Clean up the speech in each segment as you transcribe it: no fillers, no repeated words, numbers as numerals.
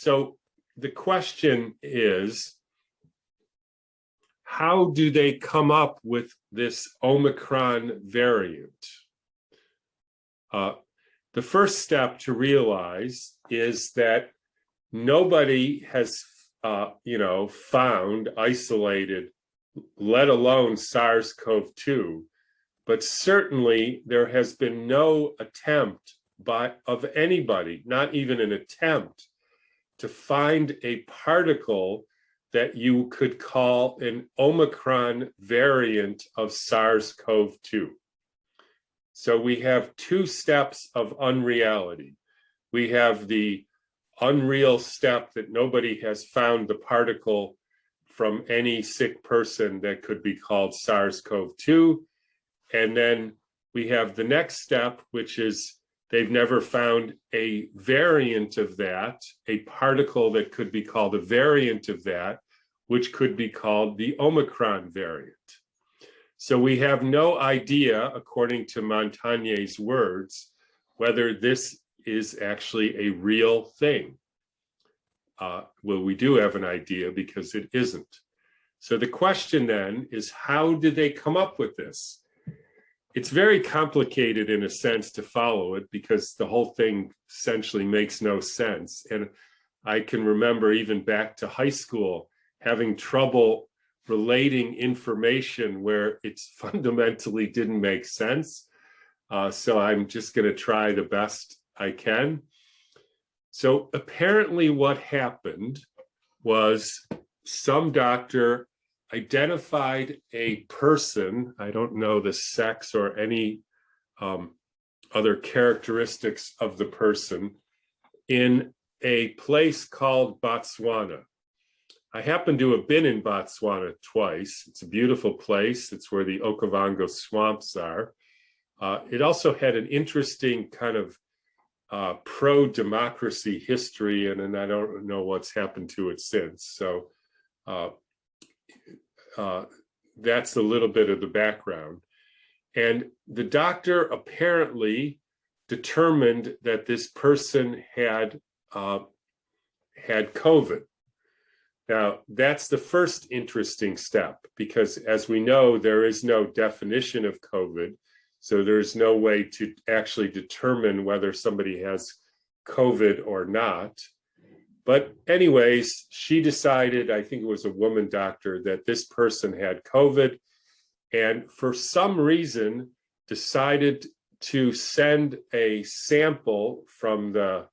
So the question is, how do they come up with this Omicron variant? The first step to realize is that nobody has, found, isolated, let alone SARS-CoV-2, but certainly there has been no attempt of anybody, not even an attempt, to find a particle that you could call an Omicron variant of SARS-CoV-2. So we have two steps of unreality. We have the unreal step that nobody has found the particle from any sick person that could be called SARS-CoV-2. And then we have the next step, which is they've never found a variant of that, a particle that could be called a variant of that, which could be called the Omicron variant. So we have no idea, according to Montagnier's words, whether this is actually a real thing. Well, we do have an idea because it isn't. So the question then is, how did they come up with this? It's very complicated in a sense to follow it because the whole thing essentially makes no sense. And I can remember even back to high school having trouble relating information where it fundamentally didn't make sense. So I'm just going to try the best I can. So apparently what happened was some doctor identified a person, I don't know the sex or any other characteristics of the person, in a place called Botswana. I happen to have been in Botswana twice. It's a beautiful place. It's where the Okavango swamps are. It also had an interesting kind of pro-democracy history, and I don't know what's happened to it since. So that's a little bit of the background. And the doctor apparently determined that this person had COVID. Now, that's the first interesting step, because as we know, there is no definition of COVID. So there's no way to actually determine whether somebody has COVID or not. But anyways, she decided, I think it was a woman doctor, that this person had COVID, and for some reason decided to send a sample from the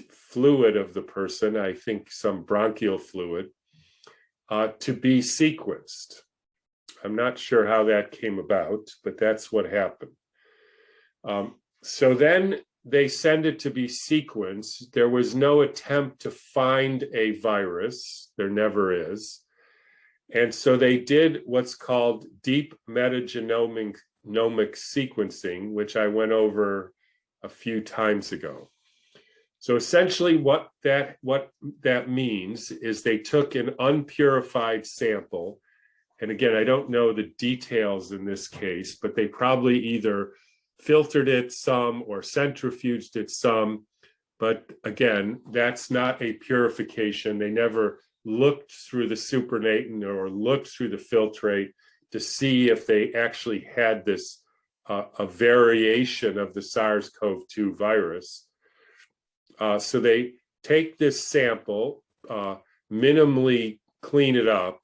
fluid of the person, I think some bronchial fluid, to be sequenced. I'm not sure how that came about, but that's what happened. So then they send it to be sequenced. There was no attempt to find a virus. There never is. And so they did what's called deep metagenomic sequencing, which I went over a few times ago. So essentially what that means is they took an unpurified sample. And again, I don't know the details in this case, but they probably either filtered it some or centrifuged it some. But again, that's not a purification. They never looked through the supernatant or looked through the filtrate to see if they actually had this, a variation of the SARS-CoV-2 virus. So they take this sample, minimally clean it up,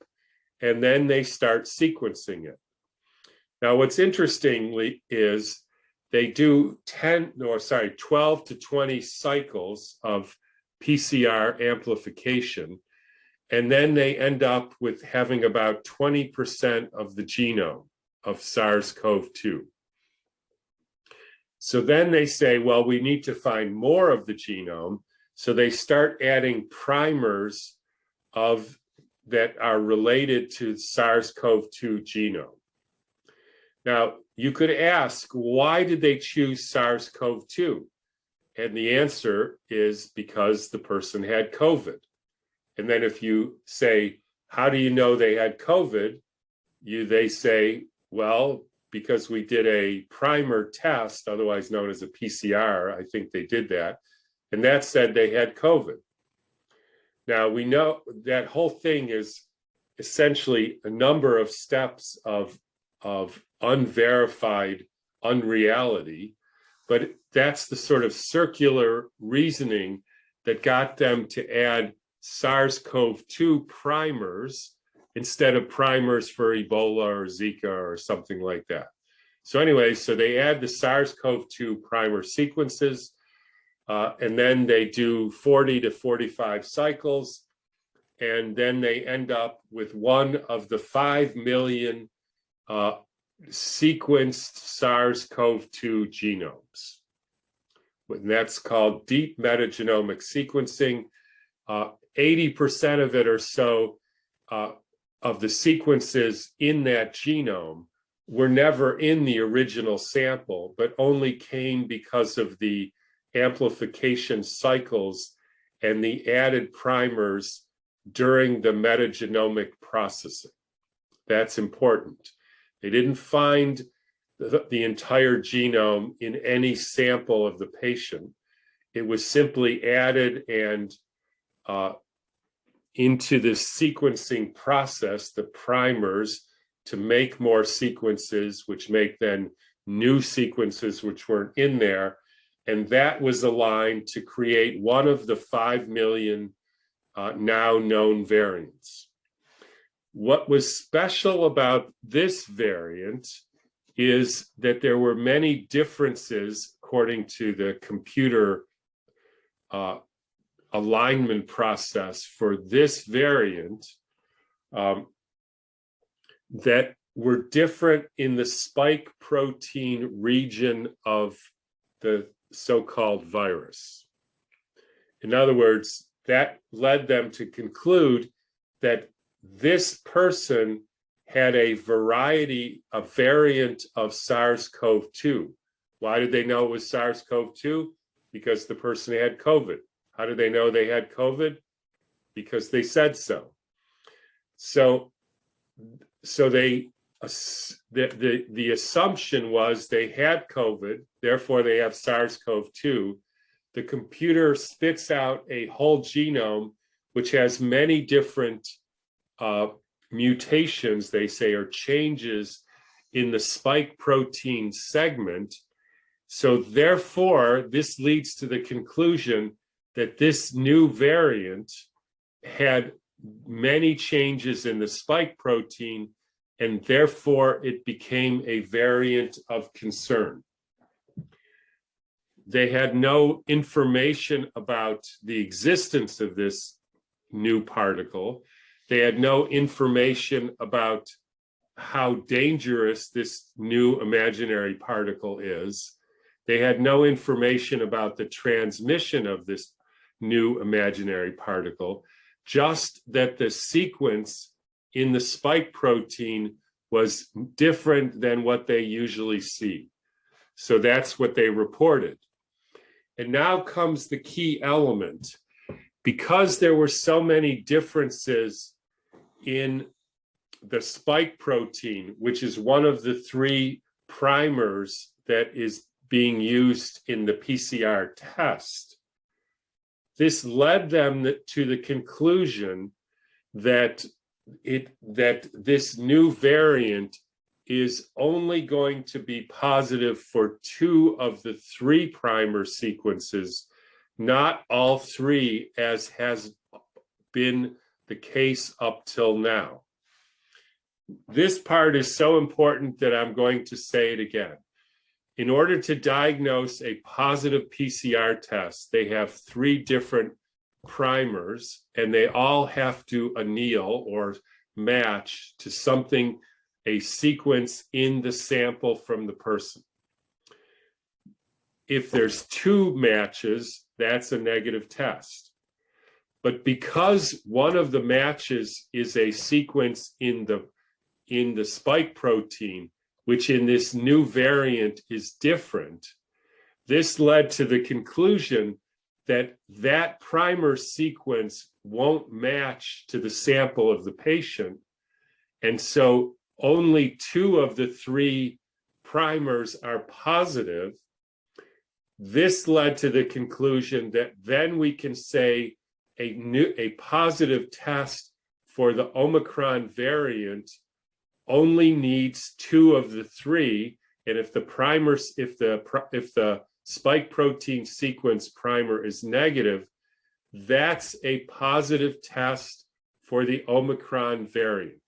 and then they start sequencing it. Now, what's interestingly is they do 12 to 20 cycles of PCR amplification, and then they end up with having about 20% of the genome of SARS-CoV-2. So then they say, well, we need to find more of the genome. So they start adding primers that are related to SARS-CoV-2 genome. Now, you could ask, why did they choose SARS-CoV-2? And the answer is because the person had COVID. And then if you say, how do you know they had COVID? They say, well, because we did a primer test, otherwise known as a PCR, I think they did that, and that said they had COVID. Now, we know that whole thing is essentially a number of steps of unverified unreality, but that's the sort of circular reasoning that got them to add SARS-CoV-2 primers instead of primers for Ebola or Zika or something like that. So anyway, so they add the SARS-CoV-2 primer sequences, and then they do 40 to 45 cycles, and then they end up with one of the 5 million sequenced SARS-CoV-2 genomes. And that's called deep metagenomic sequencing. 80% of it or so of the sequences in that genome were never in the original sample, but only came because of the amplification cycles and the added primers during the metagenomic processing. That's important. They didn't find the entire genome in any sample of the patient. It was simply added and into the sequencing process, the primers, to make more sequences, which make then new sequences which weren't in there. And that was aligned to create one of the 5 million now known variants. What was special about this variant is that there were many differences according to the computer alignment process for this variant that were different in the spike protein region of the so-called virus. In other words, that led them to conclude that this person had a variant of SARS-CoV-2. Why did they know it was SARS-CoV-2? Because the person had COVID. How did they know they had COVID? Because they said so. So the assumption was they had COVID, therefore they have SARS-CoV-2. The computer spits out a whole genome which has many different mutations, they say, or changes in the spike protein segment. So therefore, this leads to the conclusion that this new variant had many changes in the spike protein, and therefore it became a variant of concern. They had no information about the existence of this new particle. They had no information about how dangerous this new imaginary particle is. They had no information about the transmission of this new imaginary particle, just that the sequence in the spike protein was different than what they usually see. So that's what they reported. And now comes the key element. Because there were so many differences in the spike protein, which is one of the 3 primers that is being used in the PCR test, this led them to the conclusion that this new variant is only going to be positive for 2 of the 3 primer sequences, not all 3, as has been the case up till now. This part is so important that I'm going to say it again. In order to diagnose a positive PCR test, they have 3 different primers, and they all have to anneal or match to something, a sequence in the sample from the person. If there's 2 matches, that's a negative test. But because one of the matches is a sequence in the spike protein, which in this new variant is different, this led to the conclusion that that primer sequence won't match to the sample of the patient. And so only 2 of the 3 primers are positive. This led to the conclusion that then we can say a positive test for the Omicron variant only needs 2 of the 3, and if the spike protein sequence primer is negative, that's a positive test for the Omicron variant.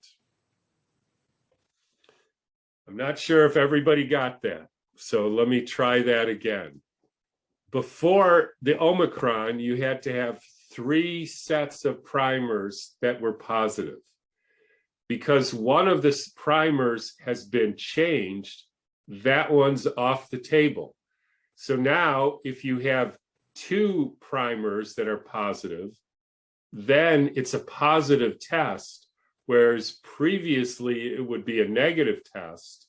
I'm not sure if everybody got that, so let me try that again. Before the Omicron, you had to have 3 sets of primers that were positive. Because one of the primers has been changed, that one's off the table. So now, if you have 2 primers that are positive, then it's a positive test, whereas previously it would be a negative test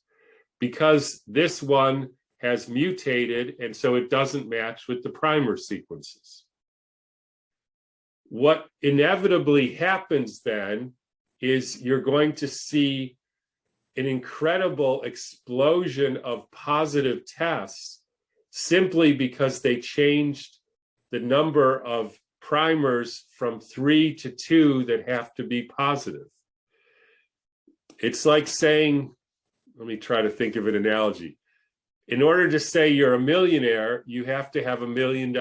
because this one has mutated, and so it doesn't match with the primer sequences. What inevitably happens then is you're going to see an incredible explosion of positive tests simply because they changed the number of primers from 3 to 2 that have to be positive. It's like saying, let me try to think of an analogy. In order to say you're a millionaire, you have to have $1 million.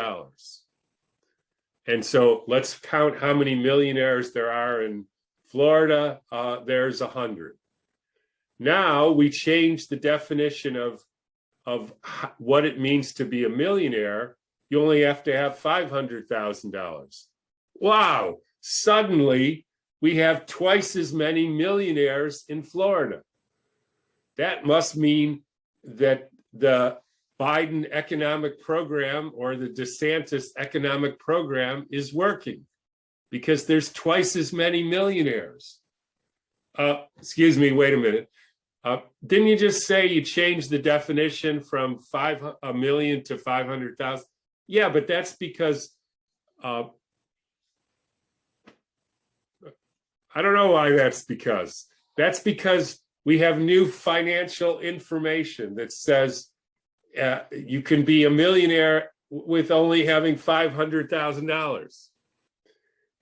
And so let's count how many millionaires there are in Florida. There's 100. Now we change the definition of what it means to be a millionaire. You only have to have $500,000. Wow, suddenly we have twice as many millionaires in Florida. That must mean that the Biden economic program or the DeSantis economic program is working because there's twice as many millionaires. Excuse me, wait a minute. Didn't you just say you changed the definition from 1 million to 500,000? Yeah, but that's because I don't know why that's because. That's because we have new financial information that says you can be a millionaire with only having $500,000.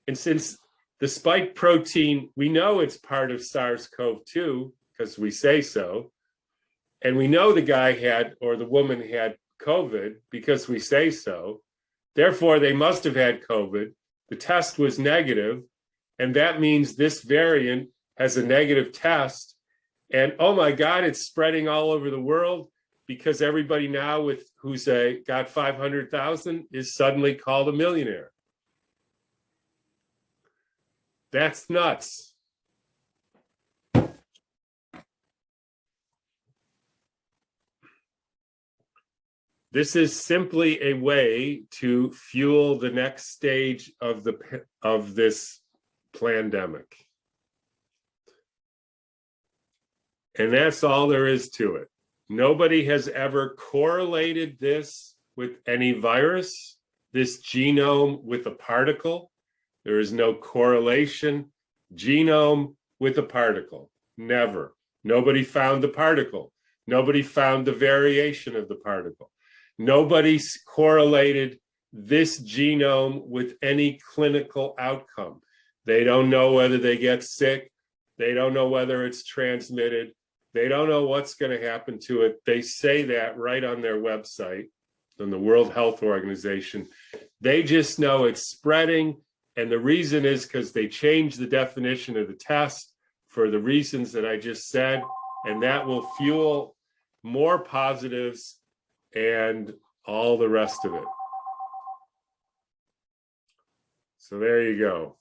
And since the spike protein, we know it's part of SARS-CoV-2 because we say so, and we know the guy had, or the woman had COVID because we say so, therefore they must have had COVID. The test was negative, and that means this variant has a negative test, and oh my God, it's spreading all over the world because everybody now who's got 500,000 is suddenly called a millionaire. That's nuts. This is simply a way to fuel the next stage of this pandemic. And that's all there is to it. Nobody has ever correlated this with any virus, this genome with a particle. There is no correlation, genome with a particle. Never. Nobody found the particle. Nobody found the variation of the particle. Nobody's correlated this genome with any clinical outcome. They don't know whether they get sick. They don't know whether it's transmitted. They don't know what's going to happen to it. They say that right on their website, on the World Health Organization. They just know it's spreading. And the reason is because they changed the definition of the test for the reasons that I just said. And that will fuel more positives and all the rest of it. So there you go.